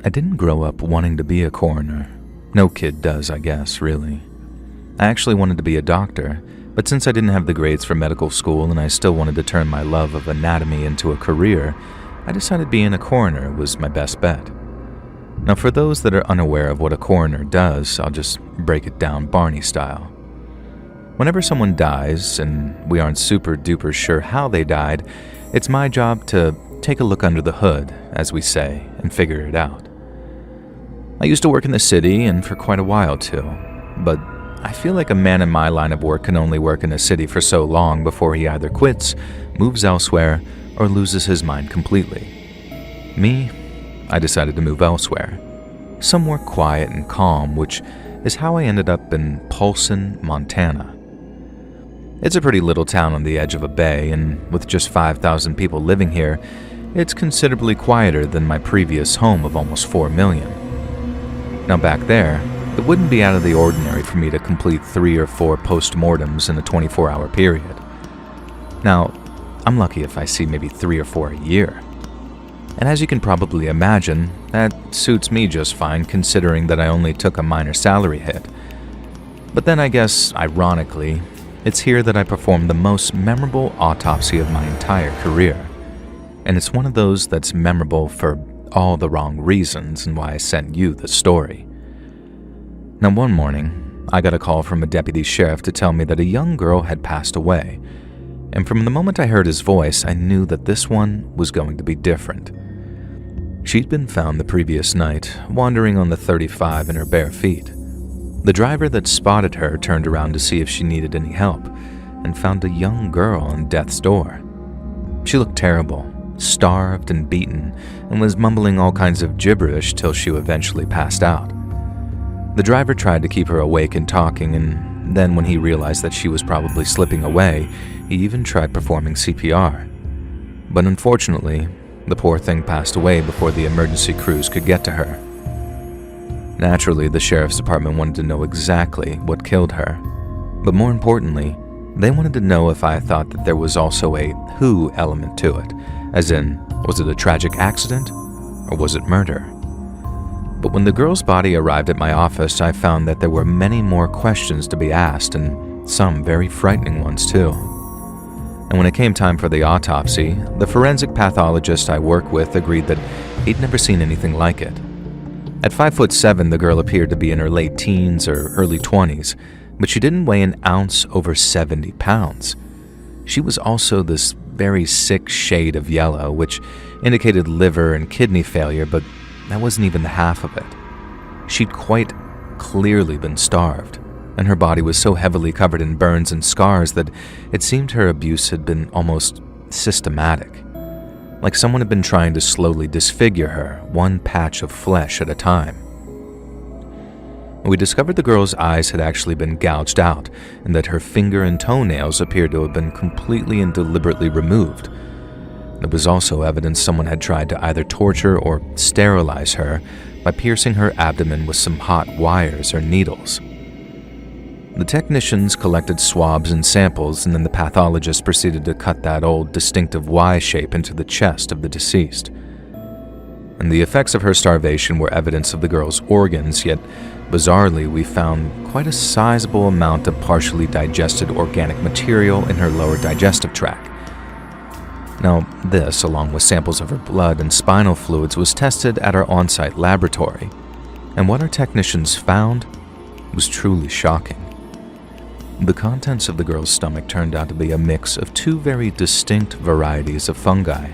I didn't grow up wanting to be a coroner. No kid does, I guess, really. I actually wanted to be a doctor, but since I didn't have the grades for medical school and I still wanted to turn my love of anatomy into a career, I decided being a coroner was my best bet. Now, for those that are unaware of what a coroner does, I'll just break it down Barney style. Whenever someone dies, and we aren't super duper sure how they died, it's my job to take a look under the hood, as we say, and figure it out. I used to work in the city, and for quite a while too, but I feel like a man in my line of work can only work in a city for so long before he either quits, moves elsewhere, or loses his mind completely. Me, I decided to move elsewhere, somewhere quiet and calm, which is how I ended up in Polson, Montana. It's a pretty little town on the edge of a bay, and with just 5,000 people living here, it's considerably quieter than my previous home of almost 4 million. Now back there, it wouldn't be out of the ordinary for me to complete 3 or 4 post-mortems in a 24-hour period. Now, I'm lucky if I see maybe 3 or 4 a year. And as you can probably imagine, that suits me just fine considering that I only took a minor salary hit. But then I guess, ironically, it's here that I performed the most memorable autopsy of my entire career. And it's one of those that's memorable for all the wrong reasons and why I sent you the story. Now one morning, I got a call from a deputy sheriff to tell me that a young girl had passed away. And from the moment I heard his voice, I knew that this one was going to be different. She'd been found the previous night, wandering on the 35 in her bare feet. The driver that spotted her turned around to see if she needed any help, and found a young girl on death's door. She looked terrible, starved and beaten, and was mumbling all kinds of gibberish till she eventually passed out. The driver tried to keep her awake and talking, and then when he realized that she was probably slipping away, he even tried performing CPR. But unfortunately, the poor thing passed away before the emergency crews could get to her. Naturally, the sheriff's department wanted to know exactly what killed her. But more importantly, they wanted to know if I thought that there was also a who element to it, as in, was it a tragic accident, or was it murder? But when the girl's body arrived at my office, I found that there were many more questions to be asked, and some very frightening ones too. And when it came time for the autopsy, the forensic pathologist I work with agreed that he'd never seen anything like it. At 5'7", the girl appeared to be in her late teens or early 20s, but she didn't weigh an ounce over 70 pounds. She was also this very sick shade of yellow, which indicated liver and kidney failure, but that wasn't even the half of it. She'd quite clearly been starved, and her body was so heavily covered in burns and scars that it seemed her abuse had been almost systematic. Like someone had been trying to slowly disfigure her, one patch of flesh at a time. We discovered the girl's eyes had actually been gouged out, and that her finger and toenails appeared to have been completely and deliberately removed. There was also evidence someone had tried to either torture or sterilize her by piercing her abdomen with some hot wires or needles. The technicians collected swabs and samples, and then the pathologist proceeded to cut that old distinctive Y shape into the chest of the deceased. And the effects of her starvation were evidence of the girl's organs, yet bizarrely we found quite a sizable amount of partially digested organic material in her lower digestive tract. Now, this, along with samples of her blood and spinal fluids, was tested at our on-site laboratory, and what our technicians found was truly shocking. The contents of the girl's stomach turned out to be a mix of 2 very distinct varieties of fungi,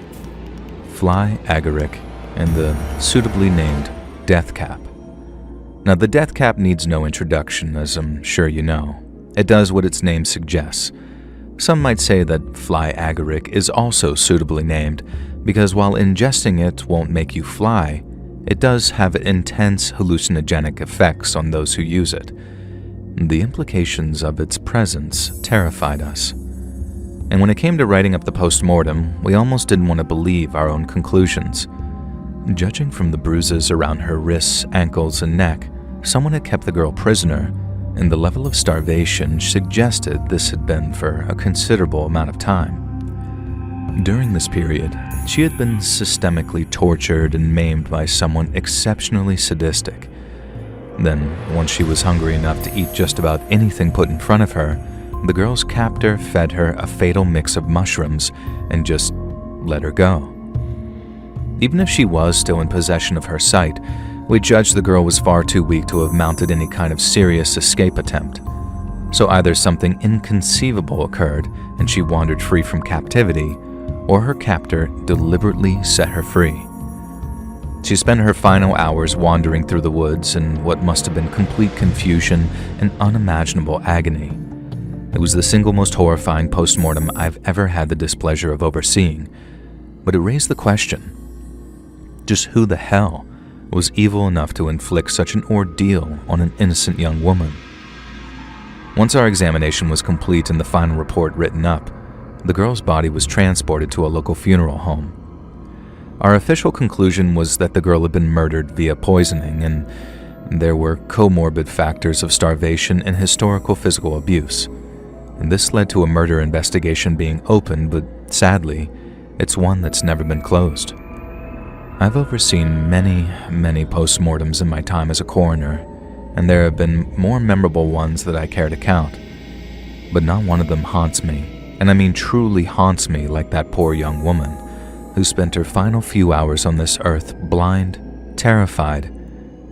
fly agaric and the suitably named death cap. Now, the death cap needs no introduction, as I'm sure you know. It does what its name suggests. Some might say that fly agaric is also suitably named because while ingesting it won't make you fly, it does have intense hallucinogenic effects on those who use it. The implications of its presence terrified us. And when it came to writing up the post-mortem, we almost didn't want to believe our own conclusions. Judging from the bruises around her wrists, ankles, and neck, someone had kept the girl prisoner, and the level of starvation suggested this had been for a considerable amount of time. During this period, she had been systemically tortured and maimed by someone exceptionally sadistic. Then, once she was hungry enough to eat just about anything put in front of her, the girl's captor fed her a fatal mix of mushrooms and just let her go. Even if she was still in possession of her sight, we judged the girl was far too weak to have mounted any kind of serious escape attempt. So either something inconceivable occurred and she wandered free from captivity, or her captor deliberately set her free. She spent her final hours wandering through the woods in what must have been complete confusion and unimaginable agony. It was the single most horrifying postmortem I've ever had the displeasure of overseeing, but it raised the question, just who the hell was evil enough to inflict such an ordeal on an innocent young woman? Once our examination was complete and the final report written up, the girl's body was transported to a local funeral home. Our official conclusion was that the girl had been murdered via poisoning, and there were comorbid factors of starvation and historical physical abuse. And this led to a murder investigation being opened, but sadly, it's one that's never been closed. I've overseen many postmortems in my time as a coroner, and there have been more memorable ones that I care to count. But not one of them haunts me, and I mean truly haunts me like that poor young woman who spent her final few hours on this earth blind, terrified,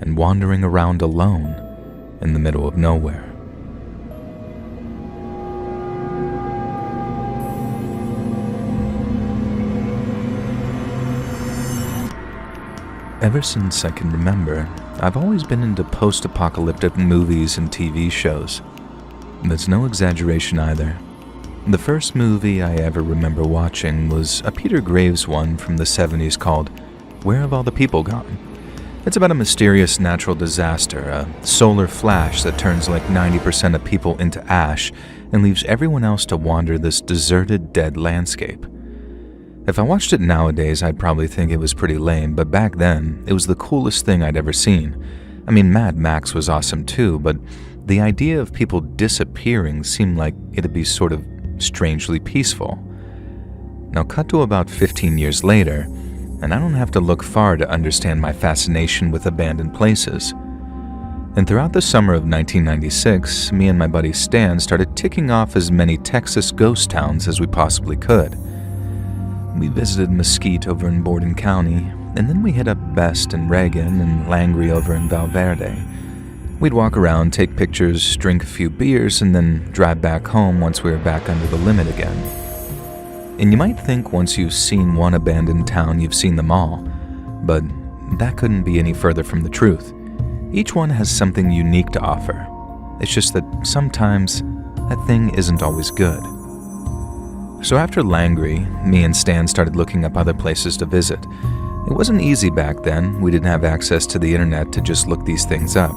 and wandering around alone in the middle of nowhere. Ever since I can remember, I've always been into post-apocalyptic movies and TV shows. That's no exaggeration either. The first movie I ever remember watching was a Peter Graves one from the 70s called Where Have All the People Gone? It's about a mysterious natural disaster, a solar flash that turns like 90% of people into ash and leaves everyone else to wander this deserted, dead landscape. If I watched it nowadays, I'd probably think it was pretty lame, but back then, it was the coolest thing I'd ever seen. I mean, Mad Max was awesome too, but the idea of people disappearing seemed like it'd be sort of strangely peaceful. Now cut to about 15 years later, and I don't have to look far to understand my fascination with abandoned places. And throughout the summer of 1996, me and my buddy Stan started ticking off as many Texas ghost towns as we possibly could. We visited Mesquite over in Borden County, and then we hit up Best and Reagan and Langley over in Valverde. We'd walk around, take pictures, drink a few beers, and then drive back home once we were back under the limit again. And you might think once you've seen one abandoned town, you've seen them all, but that couldn't be any further from the truth. Each one has something unique to offer. It's just that sometimes that thing isn't always good. So after Langley, me and Stan started looking up other places to visit. It wasn't easy back then. We didn't have access to the internet to just look these things up.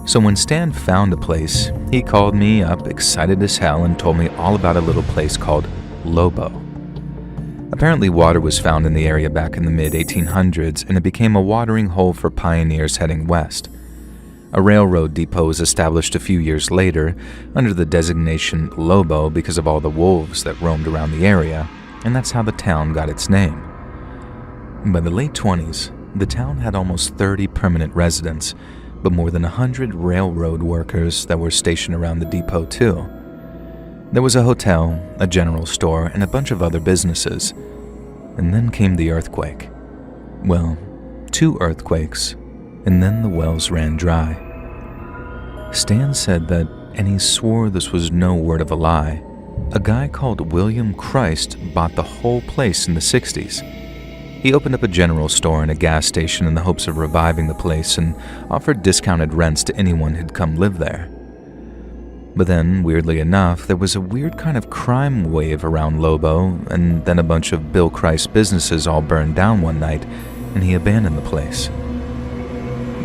So when Stan found a place, he called me up excited as hell and told me all about a little place called Lobo. Apparently water was found in the area back in the mid-1800s, and it became a watering hole for pioneers heading west. A railroad depot was established a few years later under the designation Lobo because of all the wolves that roamed around the area, and that's how the town got its name. By the late 20s, the town had almost 30 permanent residents, but more than 100 railroad workers that were stationed around the depot too. There was a hotel, a general store, and a bunch of other businesses. And then came the earthquake. Well, 2 earthquakes, and then the wells ran dry. Stan said that, and he swore this was no word of a lie, a guy called William Christ bought the whole place in the 60s. He opened up a general store and a gas station in the hopes of reviving the place and offered discounted rents to anyone who'd come live there. But then, weirdly enough, there was a weird kind of crime wave around Lobo, and then a bunch of Bill Christ businesses all burned down one night, and he abandoned the place.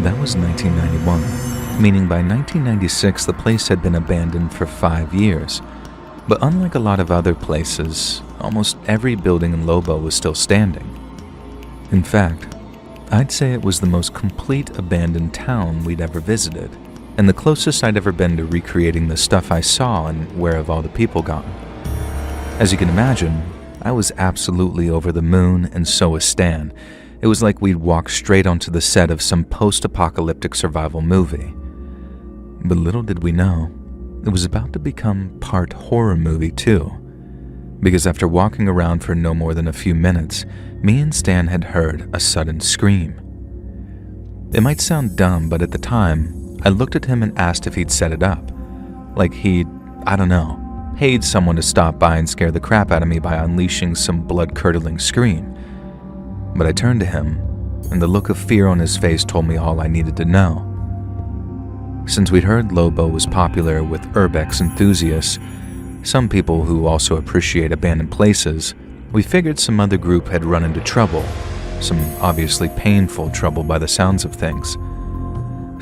That was 1991, meaning by 1996 the place had been abandoned for 5 years. But unlike a lot of other places, almost every building in Lobo was still standing. In fact, I'd say it was the most complete abandoned town we'd ever visited, and the closest I'd ever been to recreating the stuff I saw in Where Have All the People Gone. As you can imagine, I was absolutely over the moon, and so was Stan. It was like we'd walked straight onto the set of some post-apocalyptic survival movie. But little did we know, it was about to become part horror movie too. Because after walking around for no more than a few minutes, me and Stan had heard a sudden scream. It might sound dumb, but at the time, I looked at him and asked if he'd set it up. Like he'd, paid someone to stop by and scare the crap out of me by unleashing some blood-curdling scream. But I turned to him, and the look of fear on his face told me all I needed to know. Since we'd heard Lobo was popular with urbex enthusiasts, some people who also appreciate abandoned places, we figured some other group had run into trouble, some obviously painful trouble by the sounds of things.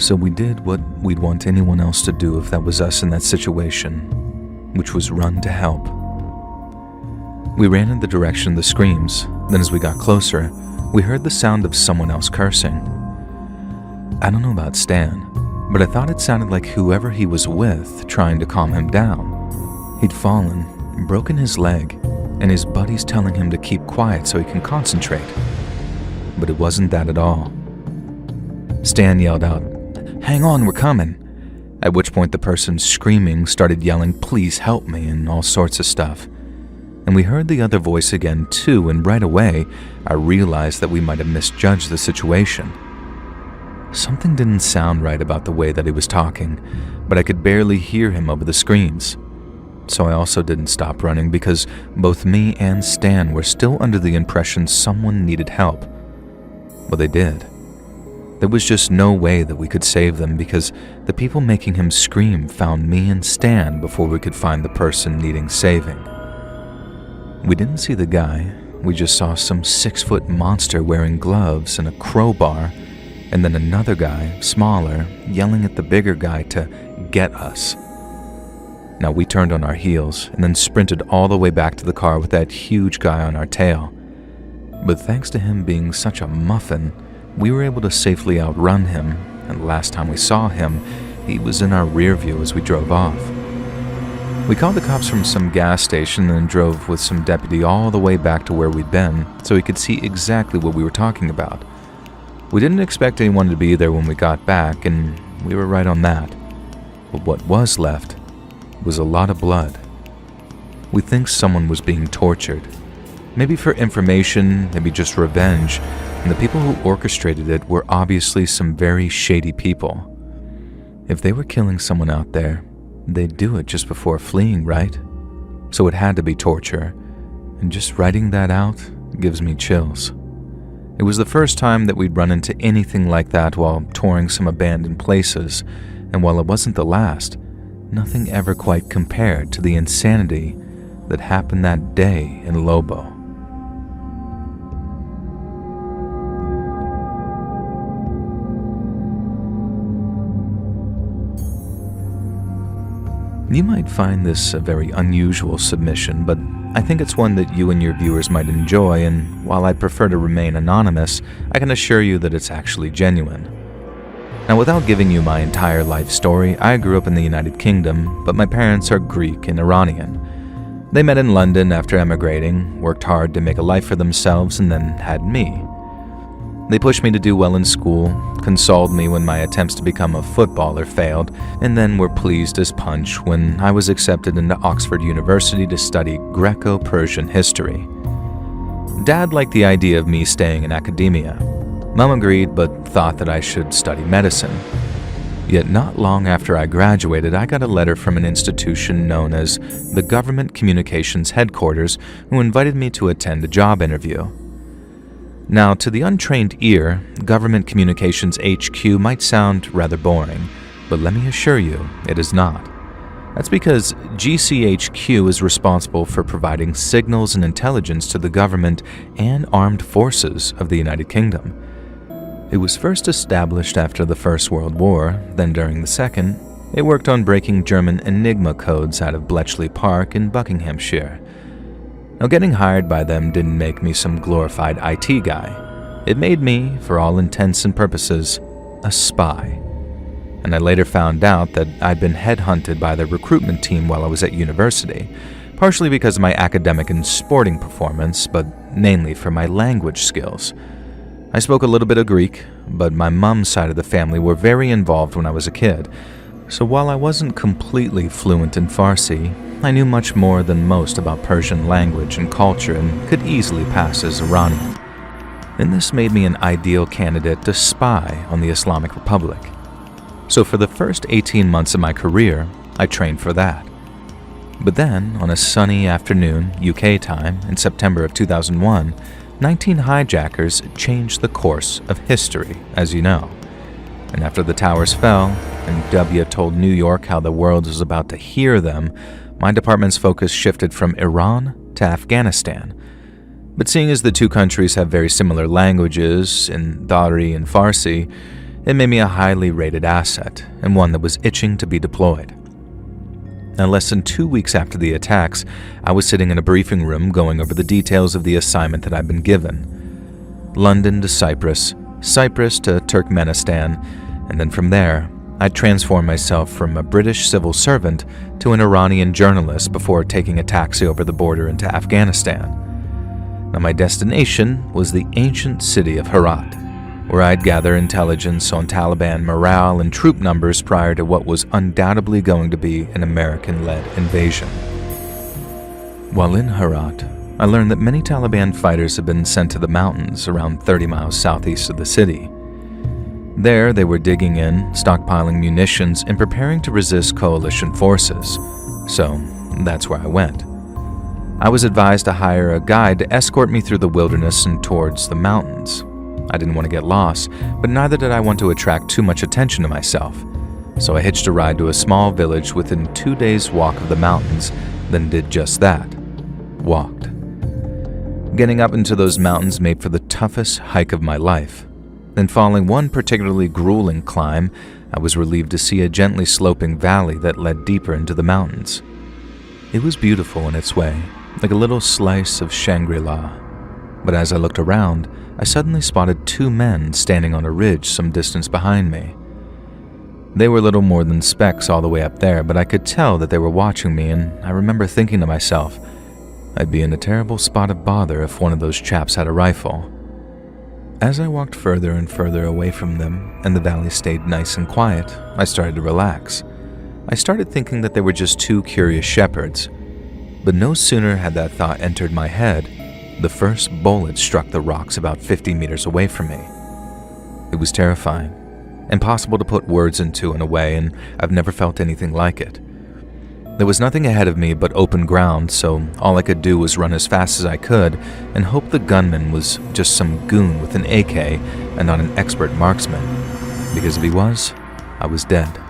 So we did what we'd want anyone else to do if that was us in that situation, which was run to help. We ran in the direction of the screams, then as we got closer, we heard the sound of someone else cursing. I don't know about Stan, but I thought it sounded like whoever he was with trying to calm him down. He'd fallen, broken his leg, and his buddies telling him to keep quiet so he can concentrate. But it wasn't that at all. Stan yelled out, "Hang on, we're coming." At which point the person screaming started yelling, "Please help me," and all sorts of stuff. And we heard the other voice again too, and right away, I realized that we might have misjudged the situation. Something didn't sound right about the way that he was talking, but I could barely hear him over the screams. So I also didn't stop running because both me and Stan were still under the impression someone needed help. Well, they did. There was just no way that we could save them because the people making him scream found me and Stan before we could find the person needing saving. We didn't see the guy, we just saw some 6-foot monster wearing gloves and a crowbar, and then another guy, smaller, yelling at the bigger guy to get us. Now we turned on our heels and then sprinted all the way back to the car with that huge guy on our tail. But thanks to him being such a muffin, we were able to safely outrun him, and the last time we saw him, he was in our rear view as we drove off. We called the cops from some gas station and drove with some deputy all the way back to where we'd been so he could see exactly what we were talking about. We didn't expect anyone to be there when we got back, and we were right on that. But what was left was a lot of blood. We think someone was being tortured. Maybe for information, maybe just revenge, and the people who orchestrated it were obviously some very shady people. If they were killing someone out there, they'd do it just before fleeing, right? So it had to be torture, and just writing that out gives me chills. It was the first time that we'd run into anything like that while touring some abandoned places, and while it wasn't the last, nothing ever quite compared to the insanity that happened that day in Lobo. You might find this a very unusual submission, but I think it's one that you and your viewers might enjoy, and while I'd prefer to remain anonymous, I can assure you that it's actually genuine. Now, without giving you my entire life story, I grew up in the United Kingdom, but my parents are Greek and Iranian. They met in London after emigrating, worked hard to make a life for themselves, and then had me. They pushed me to do well in school, consoled me when my attempts to become a footballer failed, and then were pleased as punch when I was accepted into Oxford University to study Greco-Persian history. Dad liked the idea of me staying in academia. Mom agreed, but thought that I should study medicine. Yet not long after I graduated, I got a letter from an institution known as the Government Communications Headquarters, who invited me to attend a job interview. Now, to the untrained ear, Government Communications HQ might sound rather boring, but let me assure you, it is not. That's because GCHQ is responsible for providing signals and intelligence to the government and armed forces of the United Kingdom. It was first established after the First World War, then during the Second, it worked on breaking German Enigma codes out of Bletchley Park in Buckinghamshire. Now, getting hired by them didn't make me some glorified IT guy. It made me, for all intents and purposes, a spy. And I later found out that I'd been headhunted by the recruitment team while I was at university, partially because of my academic and sporting performance, but mainly for my language skills. I spoke a little bit of Greek, but my mom's side of the family were very involved when I was a kid, so while I wasn't completely fluent in Farsi, I knew much more than most about Persian language and culture and could easily pass as Iranian. And this made me an ideal candidate to spy on the Islamic Republic. So for the first 18 months of my career, I trained for that. But then, on a sunny afternoon, UK time, in September of 2001, 19 hijackers changed the course of history, as you know. And after the towers fell, and W told New York how the world was about to hear them, my department's focus shifted from Iran to Afghanistan. But seeing as the two countries have very similar languages, in Dari and Farsi, it made me a highly rated asset, and one that was itching to be deployed. Now, less than 2 weeks after the attacks, I was sitting in a briefing room going over the details of the assignment that I'd been given. London to Cyprus, Cyprus to Turkmenistan, and then from there, I'd transformed myself from a British civil servant to an Iranian journalist before taking a taxi over the border into Afghanistan. Now, my destination was the ancient city of Herat, where I'd gather intelligence on Taliban morale and troop numbers prior to what was undoubtedly going to be an American-led invasion. While in Herat, I learned that many Taliban fighters had been sent to the mountains around 30 miles southeast of the city. There, they were digging in, stockpiling munitions, and preparing to resist coalition forces. So, that's where I went. I was advised to hire a guide to escort me through the wilderness and towards the mountains. I didn't want to get lost, but neither did I want to attract too much attention to myself. So I hitched a ride to a small village within 2 days' walk of the mountains, then did just that. Walked. Getting up into those mountains made for the toughest hike of my life. Then following one particularly grueling climb, I was relieved to see a gently sloping valley that led deeper into the mountains. It was beautiful in its way, like a little slice of Shangri-La. But as I looked around, I suddenly spotted 2 men standing on a ridge some distance behind me. They were little more than specks all the way up there, but I could tell that they were watching me, and I remember thinking to myself, I'd be in a terrible spot of bother if one of those chaps had a rifle. As I walked further and further away from them, and the valley stayed nice and quiet, I started to relax. I started thinking that they were just 2 curious shepherds. But no sooner had that thought entered my head, the first bullet struck the rocks about 50 meters away from me. It was terrifying, impossible to put words into in a way, and I've never felt anything like it. There was nothing ahead of me but open ground, so all I could do was run as fast as I could and hope the gunman was just some goon with an AK and not an expert marksman, because if he was, I was dead.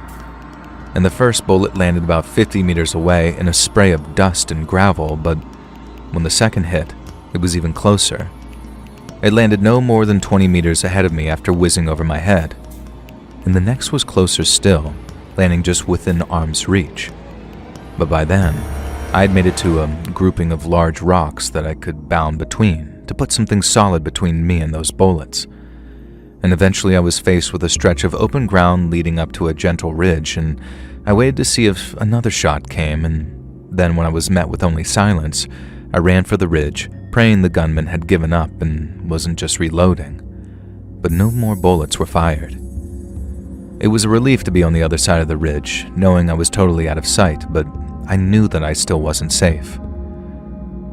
And the first bullet landed about 50 meters away in a spray of dust and gravel, but when the second hit, it was even closer. It landed no more than 20 meters ahead of me after whizzing over my head. And the next was closer still, landing just within arm's reach. But by then, I had made it to a grouping of large rocks that I could bound between to put something solid between me and those bullets. And eventually I was faced with a stretch of open ground leading up to a gentle ridge, and I waited to see if another shot came, and then when I was met with only silence, I ran for the ridge, praying the gunman had given up and wasn't just reloading. But no more bullets were fired. It was a relief to be on the other side of the ridge, knowing I was totally out of sight, but I knew that I still wasn't safe.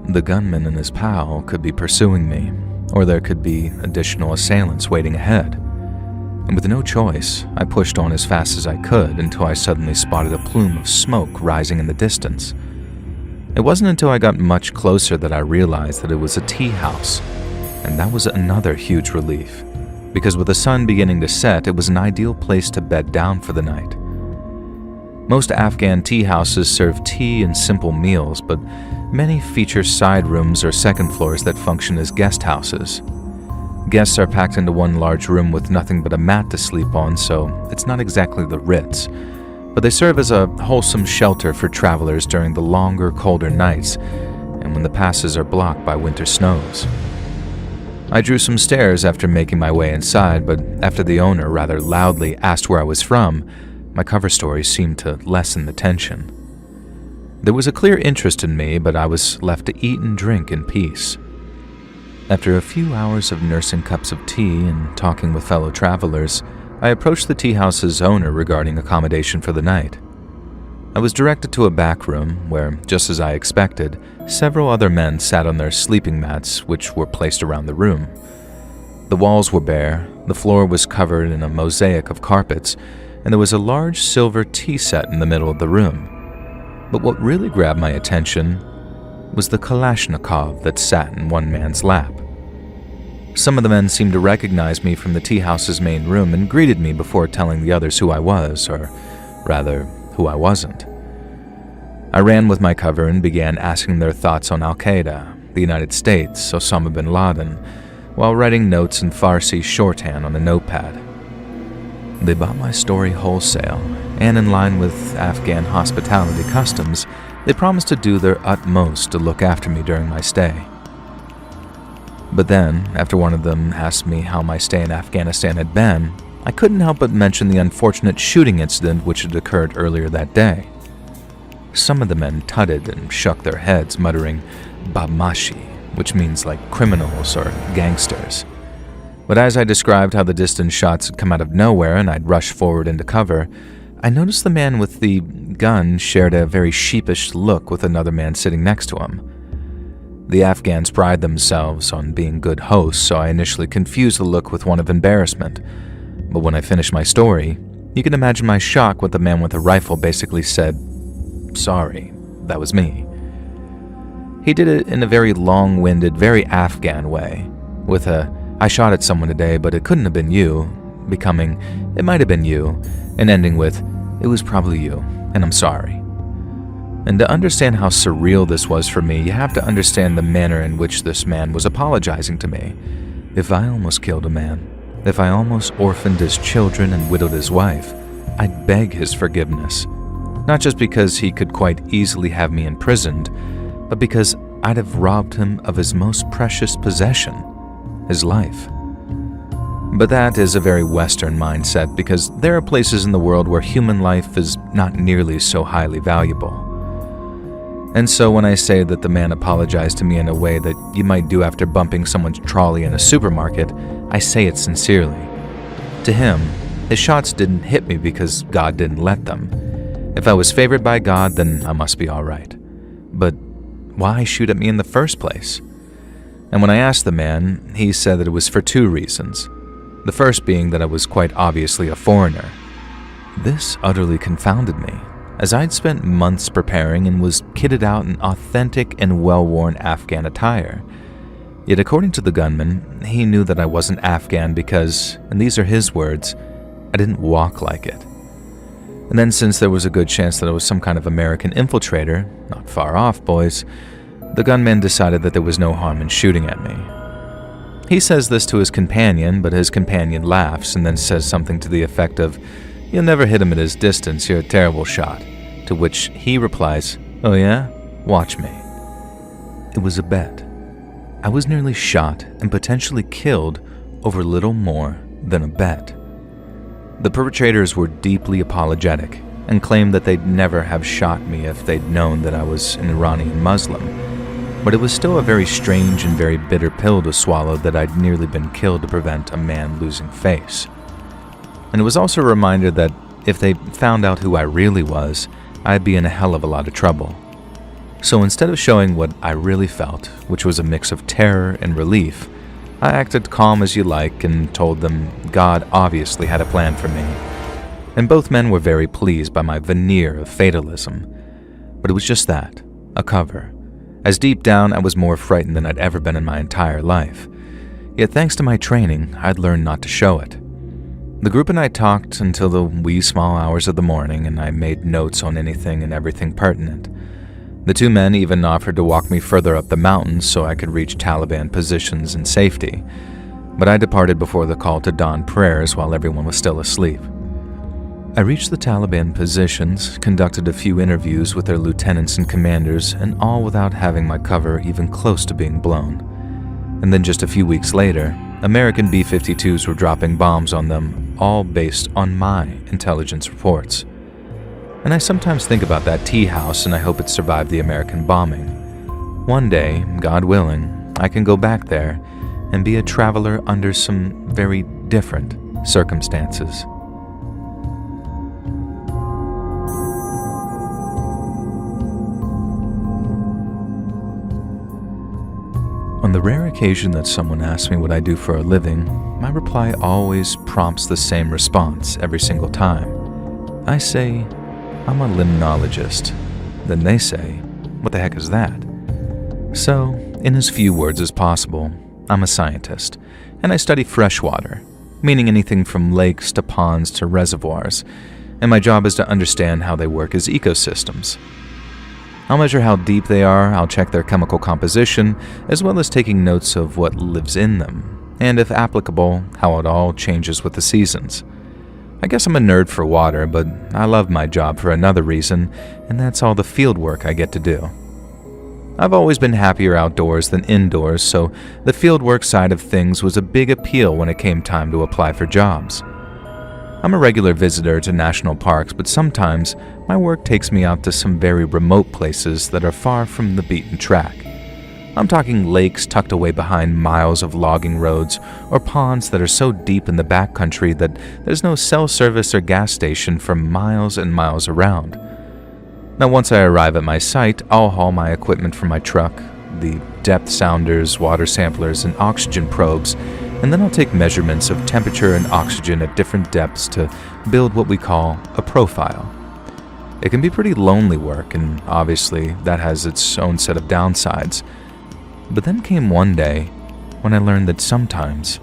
The gunman and his pal could be pursuing me, or there could be additional assailants waiting ahead. And with no choice, I pushed on as fast as I could until I suddenly spotted a plume of smoke rising in the distance. It wasn't until I got much closer that I realized that it was a tea house, and that was another huge relief, because with the sun beginning to set, it was an ideal place to bed down for the night. Most Afghan tea houses serve tea and simple meals, but many feature side rooms or second floors that function as guest houses. Guests are packed into one large room with nothing but a mat to sleep on, so it's not exactly the Ritz, but they serve as a wholesome shelter for travelers during the longer, colder nights and when the passes are blocked by winter snows. I drew some stairs after making my way inside, but after the owner rather loudly asked where I was from, my cover story seemed to lessen the tension. There was a clear interest in me, but I was left to eat and drink in peace. After a few hours of nursing cups of tea and talking with fellow travelers, I approached the tea house's owner regarding accommodation for the night. I was directed to a back room where, just as I expected, several other men sat on their sleeping mats, which were placed around the room. The walls were bare, the floor was covered in a mosaic of carpets, and there was a large silver tea set in the middle of the room. But what really grabbed my attention was the Kalashnikov that sat in one man's lap. Some of the men seemed to recognize me from the tea house's main room and greeted me before telling the others who I was, or rather, who I wasn't. I ran with my cover and began asking their thoughts on Al-Qaeda, the United States, Osama bin Laden, while writing notes in Farsi shorthand on a notepad. They bought my story wholesale, and in line with Afghan hospitality customs, they promised to do their utmost to look after me during my stay. But then, after one of them asked me how my stay in Afghanistan had been, I couldn't help but mention the unfortunate shooting incident which had occurred earlier that day. Some of the men tutted and shook their heads, muttering "Badmashi," which means like criminals or gangsters. But as I described how the distant shots had come out of nowhere and I'd rushed forward into cover, I noticed the man with the gun shared a very sheepish look with another man sitting next to him. The Afghans pride themselves on being good hosts, so I initially confused the look with one of embarrassment. But when I finished my story, you can imagine my shock when the man with the rifle basically said, "Sorry, that was me." He did it in a very long-winded, very Afghan way, with a "I shot at someone today, but it couldn't have been you," becoming "It might have been you," and ending with "It was probably you, and I'm sorry." And to understand how surreal this was for me, you have to understand the manner in which this man was apologizing to me. If I almost killed a man, if I almost orphaned his children and widowed his wife, I'd beg his forgiveness. Not just because he could quite easily have me imprisoned, but because I'd have robbed him of his most precious possession, his life. But that is a very Western mindset, because there are places in the world where human life is not nearly so highly valuable. And so when I say that the man apologized to me in a way that you might do after bumping someone's trolley in a supermarket, I say it sincerely. To him, his shots didn't hit me because God didn't let them. If I was favored by God, then I must be all right. But why shoot at me in the first place? And when I asked the man, he said that it was for two reasons. The first being that I was quite obviously a foreigner. This utterly confounded me, as I'd spent months preparing and was kitted out in authentic and well-worn Afghan attire. Yet according to the gunman, he knew that I wasn't Afghan because, and these are his words, I didn't walk like it. And then since there was a good chance that I was some kind of American infiltrator, not far off, boys, the gunman decided that there was no harm in shooting at me. He says this to his companion, but his companion laughs and then says something to the effect of, "You'll never hit him at his distance, you're a terrible shot." To which he replies, "Oh yeah? Watch me." It was a bet. I was nearly shot and potentially killed over little more than a bet. The perpetrators were deeply apologetic and claimed that they'd never have shot me if they'd known that I was an Iranian Muslim. But it was still a very strange and very bitter pill to swallow that I'd nearly been killed to prevent a man losing face. And it was also a reminder that if they found out who I really was, I'd be in a hell of a lot of trouble. So instead of showing what I really felt, which was a mix of terror and relief, I acted calm as you like and told them God obviously had a plan for me. And both men were very pleased by my veneer of fatalism. But it was just that, a cover, as deep down I was more frightened than I'd ever been in my entire life. Yet thanks to my training, I'd learned not to show it. The group and I talked until the wee small hours of the morning, and I made notes on anything and everything pertinent. The two men even offered to walk me further up the mountains so I could reach Taliban positions in safety, but I departed before the call to dawn prayers while everyone was still asleep. I reached the Taliban positions, conducted a few interviews with their lieutenants and commanders, and all without having my cover even close to being blown. And then just a few weeks later, American B-52s were dropping bombs on them, all based on my intelligence reports. and I sometimes think about that tea house and I hope it survived the American bombing. One day, God willing, I can go back there and be a traveler under some very different circumstances. On the rare occasion that someone asks me what I do for a living, my reply always prompts the same response every single time. I say, I'm a limnologist. Then they say, what the heck is that? So, in as few words as possible, I'm a scientist, and I study freshwater, meaning anything from lakes to ponds to reservoirs, and my job is to understand how they work as ecosystems. I'll measure how deep they are, I'll check their chemical composition, as well as taking notes of what lives in them, and if applicable, how it all changes with the seasons. I guess I'm a nerd for water, but I love my job for another reason, and that's all the field work I get to do. I've always been happier outdoors than indoors, so the fieldwork side of things was a big appeal when it came time to apply for jobs. I'm a regular visitor to national parks, but sometimes my work takes me out to some very remote places that are far from the beaten track. I'm talking lakes tucked away behind miles of logging roads, or ponds that are so deep in the backcountry that there's no cell service or gas station for miles and miles around. Now, once I arrive at my site, I'll haul my equipment from my truck, the depth sounders, water samplers, and oxygen probes, and then I'll take measurements of temperature and oxygen at different depths to build what we call a profile. It can be pretty lonely work, and obviously that has its own set of downsides. But then came one day when I learned that sometimes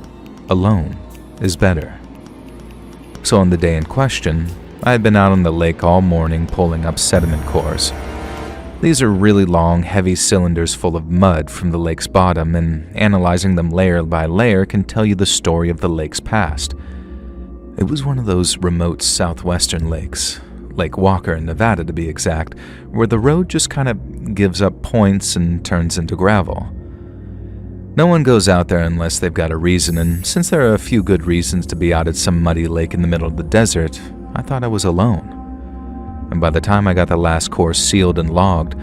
alone is better. So on the day in question, I had been out on the lake all morning pulling up sediment cores. These are really long, heavy cylinders full of mud from the lake's bottom, and analyzing them layer by layer can tell you the story of the lake's past. It was one of those remote southwestern lakes, Lake Walker in Nevada to be exact, where the road just kind of gives up points and turns into gravel. No one goes out there unless they've got a reason, and since there are a few good reasons to be out at some muddy lake in the middle of the desert, I thought I was alone. And by the time I got the last course sealed and logged,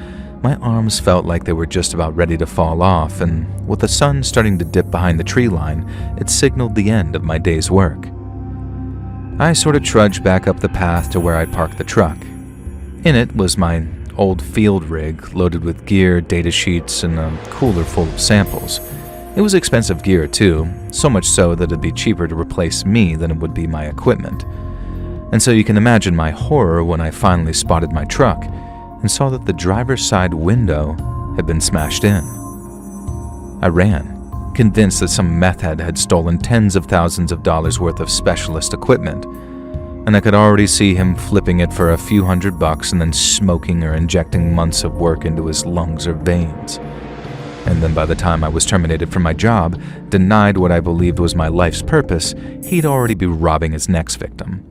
my arms felt like they were just about ready to fall off, and with the sun starting to dip behind the tree line, it signaled the end of my day's work. I sort of trudged back up the path to where I'd parked the truck. In it was my old field rig loaded with gear, data sheets, and a cooler full of samples. It was expensive gear too, so much so that it'd be cheaper to replace me than it would be my equipment. And so you can imagine my horror when I finally spotted my truck and saw that the driver's side window had been smashed in. I ran, convinced that some meth head had stolen tens of thousands of dollars worth of specialist equipment, and I could already see him flipping it for a few $100 and then smoking or injecting months of work into his lungs or veins. And then by the time I was terminated from my job, denied what I believed was my life's purpose, he'd already be robbing his next victim.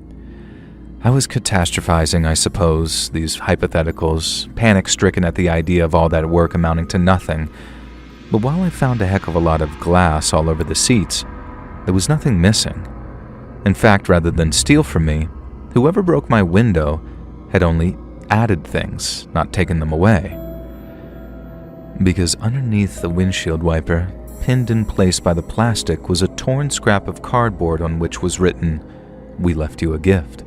I was catastrophizing, I suppose, these hypotheticals, panic-stricken at the idea of all that work amounting to nothing. But while I found a heck of a lot of glass all over the seats, there was nothing missing. In fact, rather than steal from me, whoever broke my window had only added things, not taken them away. Because underneath the windshield wiper, pinned in place by the plastic, was a torn scrap of cardboard on which was written, "We left you a gift."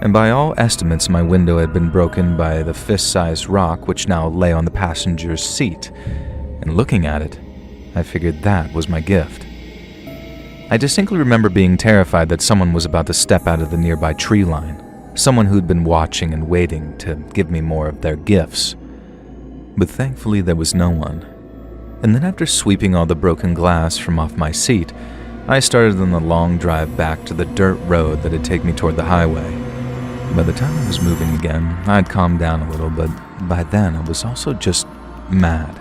And by all estimates, my window had been broken by the fist-sized rock which now lay on the passenger's seat, and looking at it, I figured that was my gift. I distinctly remember being terrified that someone was about to step out of the nearby tree line, someone who'd been watching and waiting to give me more of their gifts. But thankfully there was no one. And then after sweeping all the broken glass from off my seat, I started on the long drive back to the dirt road that'd take me toward the highway. By the time I was moving again, I'd calmed down a little, but by then I was also just mad.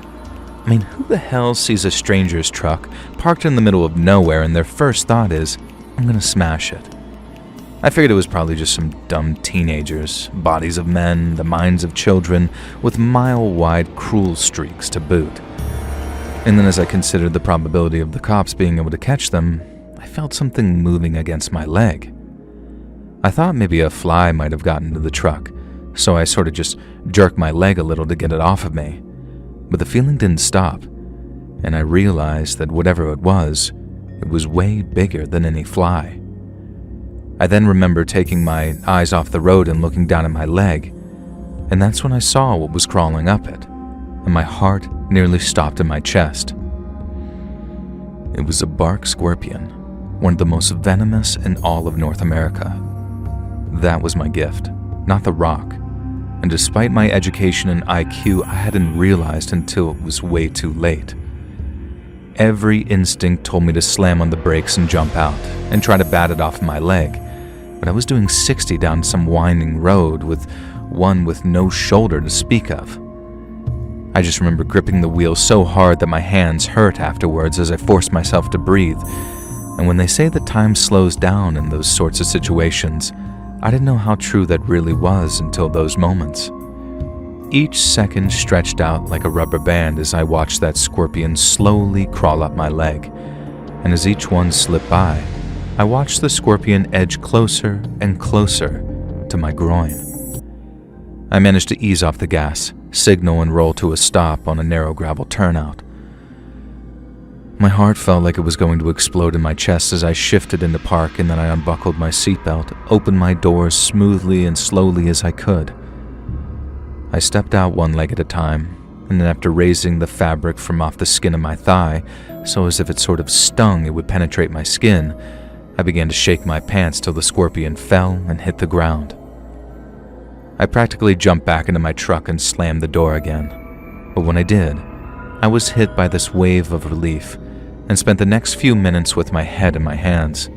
I mean, who the hell sees a stranger's truck parked in the middle of nowhere and their first thought is, I'm gonna smash it? I figured it was probably just some dumb teenagers, bodies of men, the minds of children, with mile-wide cruel streaks to boot. And then as I considered the probability of the cops being able to catch them, I felt something moving against my leg. I thought maybe a fly might have gotten into the truck, so I sort of just jerked my leg a little to get it off of me. But the feeling didn't stop, and I realized that whatever it was way bigger than any fly. I then remember taking my eyes off the road and looking down at my leg, and that's when I saw what was crawling up it, and my heart nearly stopped in my chest. It was a bark scorpion, one of the most venomous in all of North America. That was my gift, not the rock, and despite my education and IQ, I hadn't realized until it was way too late. Every instinct told me to slam on the brakes and jump out, and try to bat it off my leg, but I was doing 60 down some winding road with one with no shoulder to speak of. I just remember gripping the wheel so hard that my hands hurt afterwards as I forced myself to breathe, and when they say that time slows down in those sorts of situations, I didn't know how true that really was until those moments. Each second stretched out like a rubber band as I watched that scorpion slowly crawl up my leg, and as each one slipped by, I watched the scorpion edge closer and closer to my groin. I managed to ease off the gas, signal and roll to a stop on a narrow gravel turnout. My heart felt like it was going to explode in my chest as I shifted into park, and then I unbuckled my seatbelt, opened my doors smoothly and slowly as I could. I stepped out one leg at a time, and then after raising the fabric from off the skin of my thigh, so as if it sort of stung it would penetrate my skin, I began to shake my pants till the scorpion fell and hit the ground. I practically jumped back into my truck and slammed the door again, but when I did, I was hit by this wave of relief and spent the next few minutes with my head in my hands.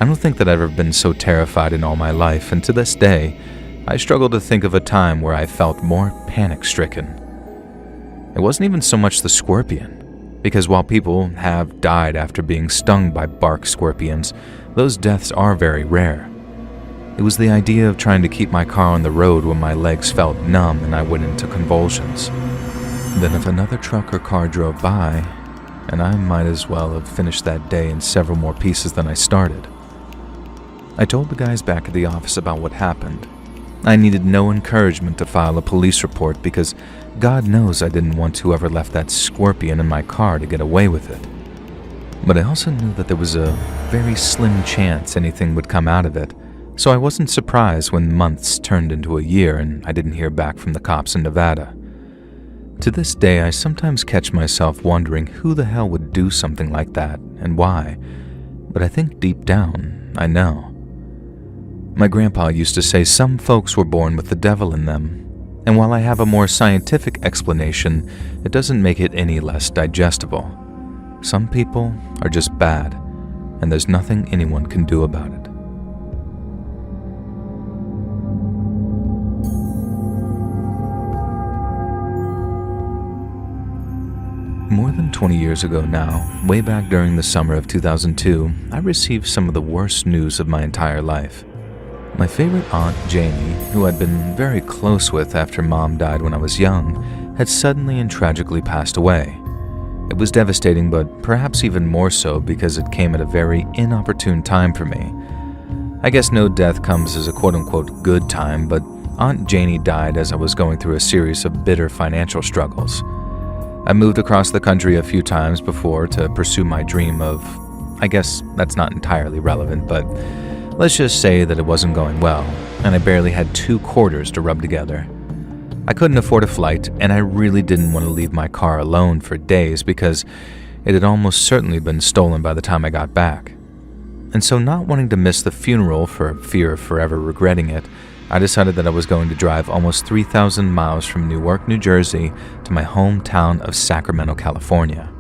I don't think that I've ever been so terrified in all my life, and to this day, I struggle to think of a time where I felt more panic-stricken. It wasn't even so much the scorpion, because while people have died after being stung by bark scorpions, those deaths are very rare. It was the idea of trying to keep my car on the road when my legs felt numb and I went into convulsions. Then if another truck or car drove by, and I might as well have finished that day in several more pieces than I started. I told the guys back at the office about what happened. I needed no encouragement to file a police report because God knows I didn't want whoever left that scorpion in my car to get away with it. But I also knew that there was a very slim chance anything would come out of it, so I wasn't surprised when months turned into a year and I didn't hear back from the cops in Nevada. To this day, I sometimes catch myself wondering who the hell would do something like that and why, but I think deep down, I know. My grandpa used to say some folks were born with the devil in them, and while I have a more scientific explanation, it doesn't make it any less digestible. Some people are just bad, and there's nothing anyone can do about it. More than 20 years ago now, way back during the summer of 2002, I received some of the worst news of my entire life. My favorite aunt, Jamie, who I'd been very close with after Mom died when I was young, had suddenly and tragically passed away. It was devastating, but perhaps even more so because it came at a very inopportune time for me. I guess no death comes as a quote-unquote good time, but Aunt Janie died as I was going through a series of bitter financial struggles. I moved across the country a few times before to pursue my dream of, I guess that's not entirely relevant, but let's just say that it wasn't going well, and I barely had 2 quarters to rub together. I couldn't afford a flight, and I really didn't want to leave my car alone for days because it had almost certainly been stolen by the time I got back. And so, not wanting to miss the funeral for fear of forever regretting it, I decided that I was going to drive almost 3,000 miles from Newark, New Jersey to my hometown of Sacramento, California.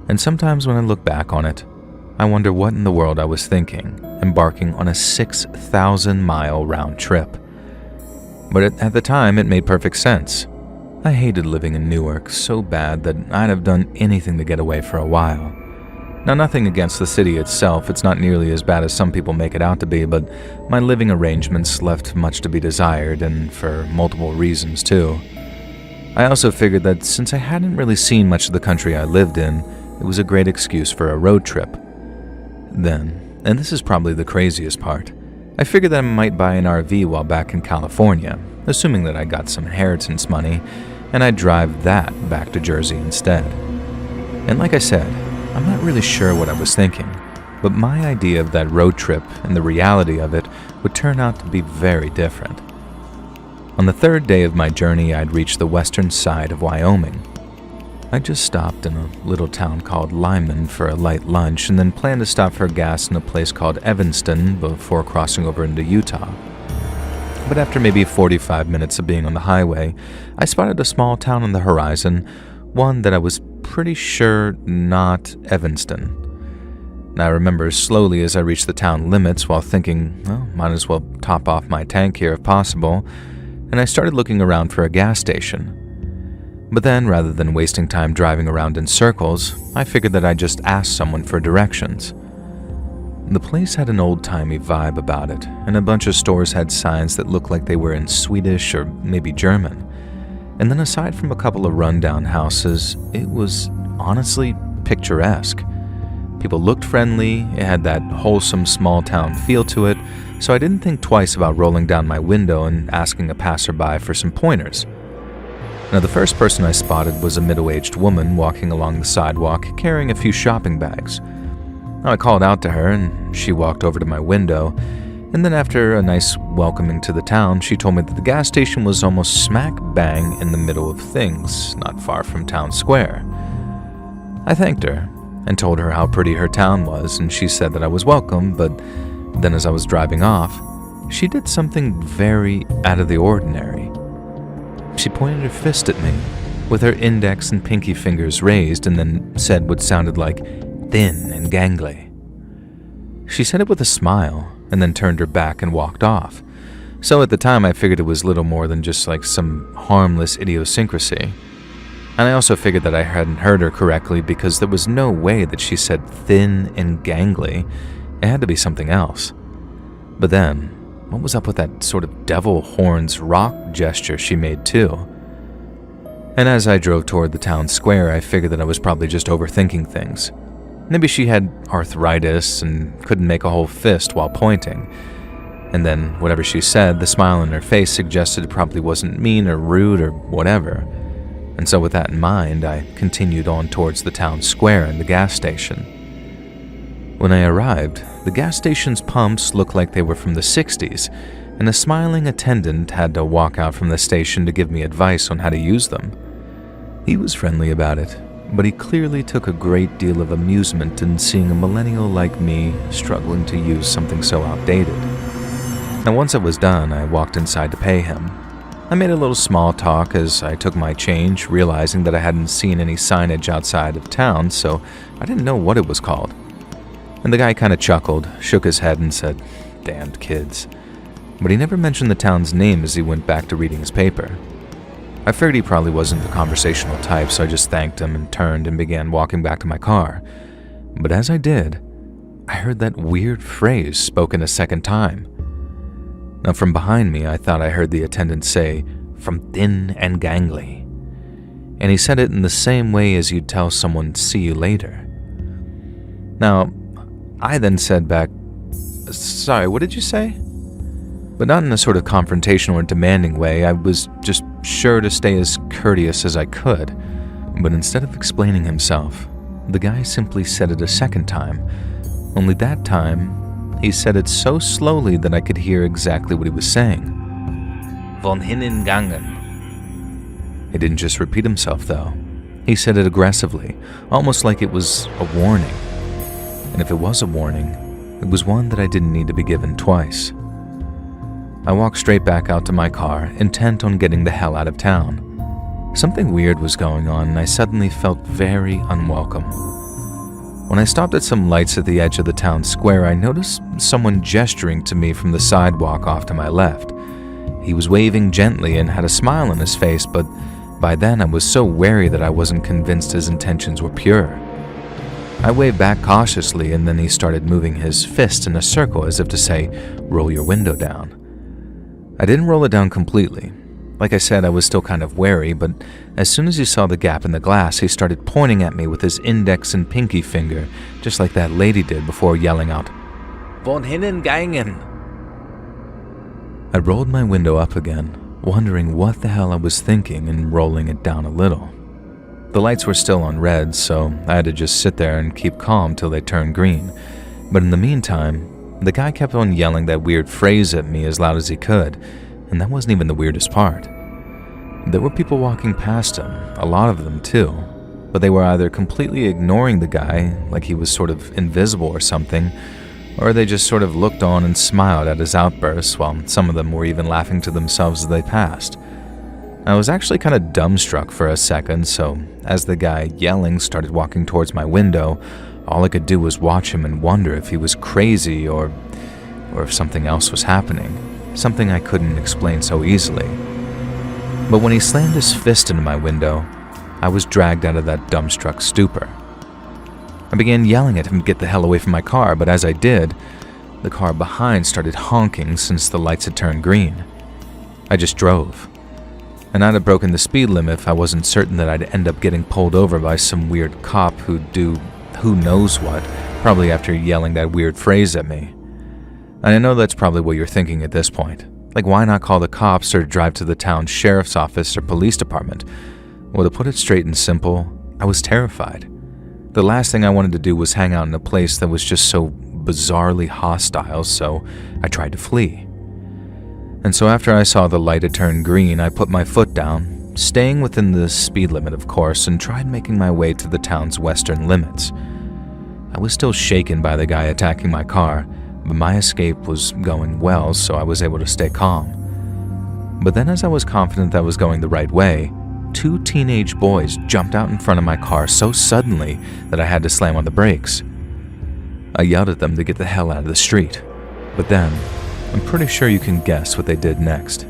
And sometimes when I look back on it, I wonder what in the world I was thinking, embarking on a 6,000-mile round trip. But at the time, it made perfect sense. I hated living in Newark so bad that I'd have done anything to get away for a while. Now, nothing against the city itself, it's not nearly as bad as some people make it out to be, but my living arrangements left much to be desired, and for multiple reasons too. I also figured that since I hadn't really seen much of the country I lived in, it was a great excuse for a road trip. Then, and this is probably the craziest part, I figured that I might buy an RV while back in California, assuming that I got some inheritance money, and I'd drive that back to Jersey instead. And like I said, I'm not really sure what I was thinking, but my idea of that road trip and the reality of it would turn out to be very different. On the third day of my journey, I'd reached the western side of Wyoming. I just stopped in a little town called Lyman for a light lunch and then planned to stop for gas in a place called Evanston before crossing over into Utah. But after maybe 45 minutes of being on the highway, I spotted a small town on the horizon, one that I was pretty sure not Evanston. And I remember slowly as I reached the town limits while thinking, well, might as well top off my tank here if possible, and I started looking around for a gas station. But then, rather than wasting time driving around in circles, I figured that I'd just ask someone for directions. The place had an old-timey vibe about it, and a bunch of stores had signs that looked like they were in Swedish or maybe German. And then aside from a couple of rundown houses, it was honestly picturesque. People looked friendly, it had that wholesome small-town feel to it, so I didn't think twice about rolling down my window and asking a passerby for some pointers. Now, the first person I spotted was a middle-aged woman walking along the sidewalk carrying a few shopping bags. Now, I called out to her, and she walked over to my window, and then after a nice welcoming to the town, she told me that the gas station was almost smack bang in the middle of things, not far from town square. I thanked her and told her how pretty her town was, and she said that I was welcome, but then as I was driving off, she did something very out of the ordinary. She pointed her fist at me, with her index and pinky fingers raised, and then said what sounded like thin and gangly. She said it with a smile, and then turned her back and walked off. So at the time I figured it was little more than just like some harmless idiosyncrasy. And I also figured that I hadn't heard her correctly because there was no way that she said thin and gangly. It had to be something else. But then, what was up with that sort of devil horns rock gesture she made too? And as I drove toward the town square, I figured that I was probably just overthinking things. Maybe she had arthritis and couldn't make a whole fist while pointing. And then, whatever she said, the smile on her face suggested it probably wasn't mean or rude or whatever. And so with that in mind, I continued on towards the town square and the gas station. When I arrived, the gas station's pumps looked like they were from the 60s, and a smiling attendant had to walk out from the station to give me advice on how to use them. He was friendly about it, but he clearly took a great deal of amusement in seeing a millennial like me struggling to use something so outdated. Now, once I was done, I walked inside to pay him. I made a little small talk as I took my change, realizing that I hadn't seen any signage outside of town, so I didn't know what it was called. And the guy kind of chuckled, shook his head, and said, "Damned kids." But he never mentioned the town's name as he went back to reading his paper. I figured he probably wasn't the conversational type, so I just thanked him and turned and began walking back to my car. But as I did, I heard that weird phrase spoken a second time. Now, from behind me, I thought I heard the attendant say, "From thin and gangly." And he said it in the same way as you'd tell someone, "See you later." Now, I then said back, "Sorry, what did you say?" But not in a sort of confrontational or demanding way. I was just sure to stay as courteous as I could. But instead of explaining himself, the guy simply said it a second time. Only that time, he said it so slowly that I could hear exactly what he was saying. "Von hinnen gangen." He didn't just repeat himself, though. He said it aggressively, almost like it was a warning. And if it was a warning, it was one that I didn't need to be given twice. I walked straight back out to my car, intent on getting the hell out of town. Something weird was going on, and I suddenly felt very unwelcome. When I stopped at some lights at the edge of the town square, I noticed someone gesturing to me from the sidewalk off to my left. He was waving gently and had a smile on his face, but by then I was so wary that I wasn't convinced his intentions were pure. I waved back cautiously, and then he started moving his fist in a circle as if to say, "Roll your window down." I didn't roll it down completely. Like I said, I was still kind of wary, but as soon as he saw the gap in the glass, he started pointing at me with his index and pinky finger, just like that lady did before yelling out, "Von hinnen gangen." I rolled my window up again, wondering what the hell I was thinking and rolling it down a little. The lights were still on red, so I had to just sit there and keep calm till they turned green. But in the meantime, the guy kept on yelling that weird phrase at me as loud as he could, and that wasn't even the weirdest part. There were people walking past him, a lot of them too, but they were either completely ignoring the guy, like he was sort of invisible or something, or they just sort of looked on and smiled at his outbursts, while some of them were even laughing to themselves as they passed. I was actually kind of dumbstruck for a second, so as the guy yelling started walking towards my window, all I could do was watch him and wonder if he was crazy or if something else was happening, something I couldn't explain so easily. But when he slammed his fist into my window, I was dragged out of that dumbstruck stupor. I began yelling at him to get the hell away from my car, but as I did, the car behind started honking since the lights had turned green. I just drove. And I'd have broken the speed limit if I wasn't certain that I'd end up getting pulled over by some weird cop who'd do who knows what, probably after yelling that weird phrase at me. And I know that's probably what you're thinking at this point. Like, why not call the cops or drive to the town's sheriff's office or police department? Well, to put it straight and simple, I was terrified. The last thing I wanted to do was hang out in a place that was just so bizarrely hostile, so I tried to flee. And so after I saw the light had turned green, I put my foot down, staying within the speed limit of course, and tried making my way to the town's western limits. I was still shaken by the guy attacking my car, but my escape was going well, so I was able to stay calm. But then as I was confident that I was going the right way, 2 teenage boys jumped out in front of my car so suddenly that I had to slam on the brakes. I yelled at them to get the hell out of the street, but then, I'm pretty sure you can guess what they did next.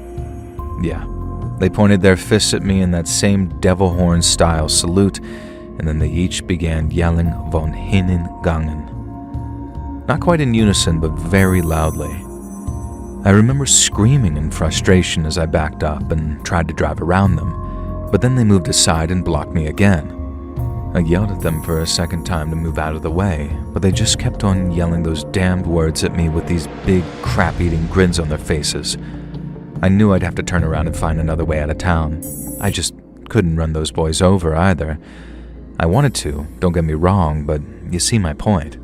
Yeah, they pointed their fists at me in that same devil horn style salute, and then they each began yelling von hinnen gangen. Not quite in unison, but very loudly. I remember screaming in frustration as I backed up and tried to drive around them, but then they moved aside and blocked me again. I yelled at them for a second time to move out of the way, but they just kept on yelling those damned words at me with these big crap-eating grins on their faces. I knew I'd have to turn around and find another way out of town. I just couldn't run those boys over either. I wanted to, don't get me wrong, but you see my point.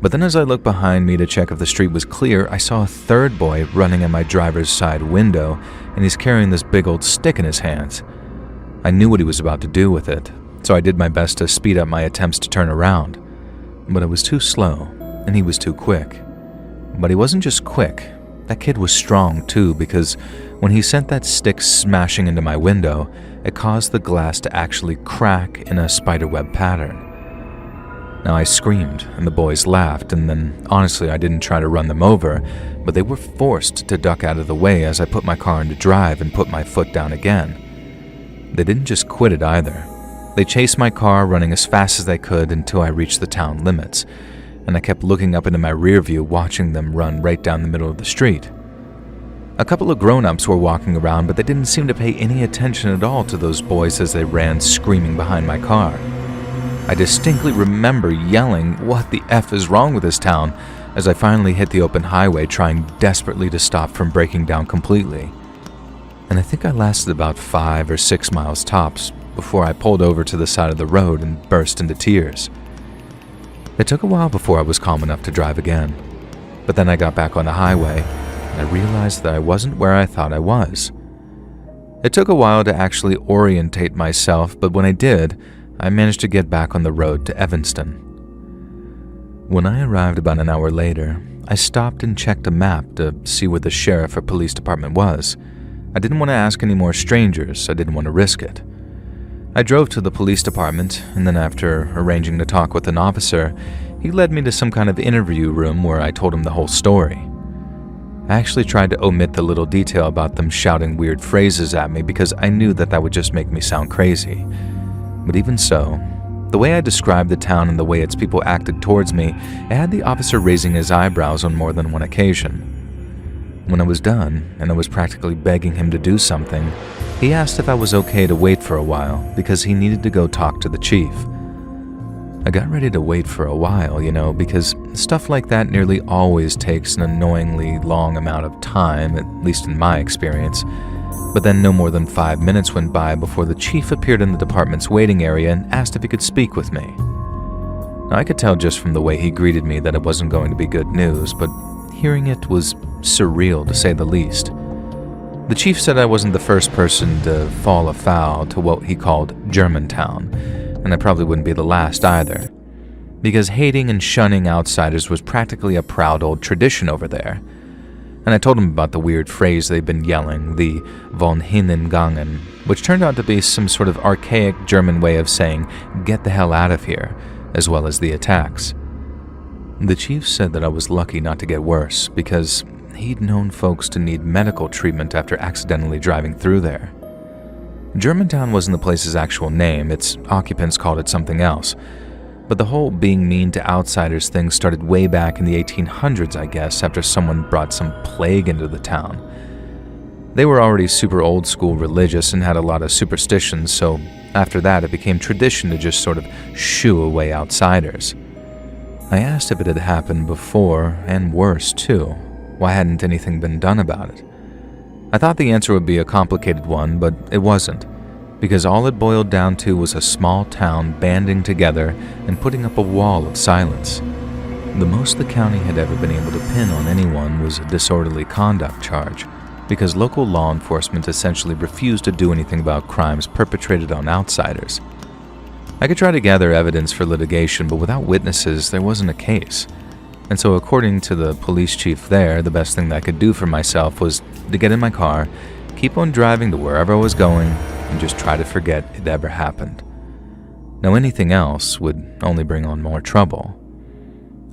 But then as I looked behind me to check if the street was clear, I saw a third boy running at my driver's side window, and he's carrying this big old stick in his hands. I knew what he was about to do with it, so I did my best to speed up my attempts to turn around. But it was too slow, and he was too quick. But he wasn't just quick. That kid was strong too, because when he sent that stick smashing into my window, it caused the glass to actually crack in a spiderweb pattern. Now I screamed, and the boys laughed, and then honestly I didn't try to run them over, but they were forced to duck out of the way as I put my car into drive and put my foot down again. They didn't just quit it either. They chased my car, running as fast as they could until I reached the town limits, and I kept looking up into my rear view, watching them run right down the middle of the street. A couple of grown-ups were walking around, but they didn't seem to pay any attention at all to those boys as they ran screaming behind my car. I distinctly remember yelling, "What the F is wrong with this town?" as I finally hit the open highway, trying desperately to stop from breaking down completely. And I think I lasted about 5 or 6 miles tops before I pulled over to the side of the road and burst into tears. It took a while before I was calm enough to drive again, but then I got back on the highway and I realized that I wasn't where I thought I was. It took a while to actually orientate myself, but when I did, I managed to get back on the road to Evanston. When I arrived about an hour later, I stopped and checked a map to see where the sheriff or police department was. I didn't want to ask any more strangers, I didn't want to risk it. I drove to the police department, and then after arranging to talk with an officer, he led me to some kind of interview room where I told him the whole story. I actually tried to omit the little detail about them shouting weird phrases at me because I knew that that would just make me sound crazy. But even so, the way I described the town and the way its people acted towards me, it had the officer raising his eyebrows on more than one occasion. When I was done, and I was practically begging him to do something, he asked if I was okay to wait for a while because he needed to go talk to the chief. I got ready to wait for a while, because stuff like that nearly always takes an annoyingly long amount of time, at least in my experience. But then no more than 5 minutes went by before the chief appeared in the department's waiting area and asked if he could speak with me. Now, I could tell just from the way he greeted me that it wasn't going to be good news, but hearing it was surreal to say the least. The chief said I wasn't the first person to fall afoul to what he called Germantown, and I probably wouldn't be the last either, because hating and shunning outsiders was practically a proud old tradition over there. And I told him about the weird phrase they've been yelling, the von hinnen gangen, which turned out to be some sort of archaic German way of saying, "get the hell out of here," as well as the attacks. The chief said that I was lucky not to get worse, because he'd known folks to need medical treatment after accidentally driving through there. Germantown wasn't the place's actual name, its occupants called it something else. But the whole being mean to outsiders thing started way back in the 1800s, I guess, after someone brought some plague into the town. They were already super old school religious and had a lot of superstitions, so after that it became tradition to just sort of shoo away outsiders. I asked if it had happened before, and worse too. Why hadn't anything been done about it? I thought the answer would be a complicated one, but it wasn't, because all it boiled down to was a small town banding together and putting up a wall of silence. The most the county had ever been able to pin on anyone was a disorderly conduct charge, because local law enforcement essentially refused to do anything about crimes perpetrated on outsiders. I could try to gather evidence for litigation, but without witnesses, there wasn't a case. And so according to the police chief there, the best thing that I could do for myself was to get in my car, keep on driving to wherever I was going, and just try to forget it ever happened. Now anything else would only bring on more trouble.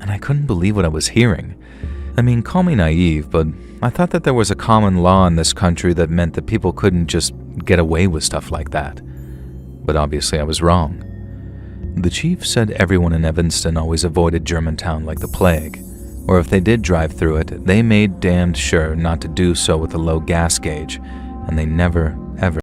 And I couldn't believe what I was hearing. I mean, call me naive, but I thought that there was a common law in this country that meant that people couldn't just get away with stuff like that. But obviously I was wrong. The chief said everyone in Evanston always avoided Germantown like the plague, or if they did drive through it, they made damned sure not to do so with a low gas gauge, and they never, ever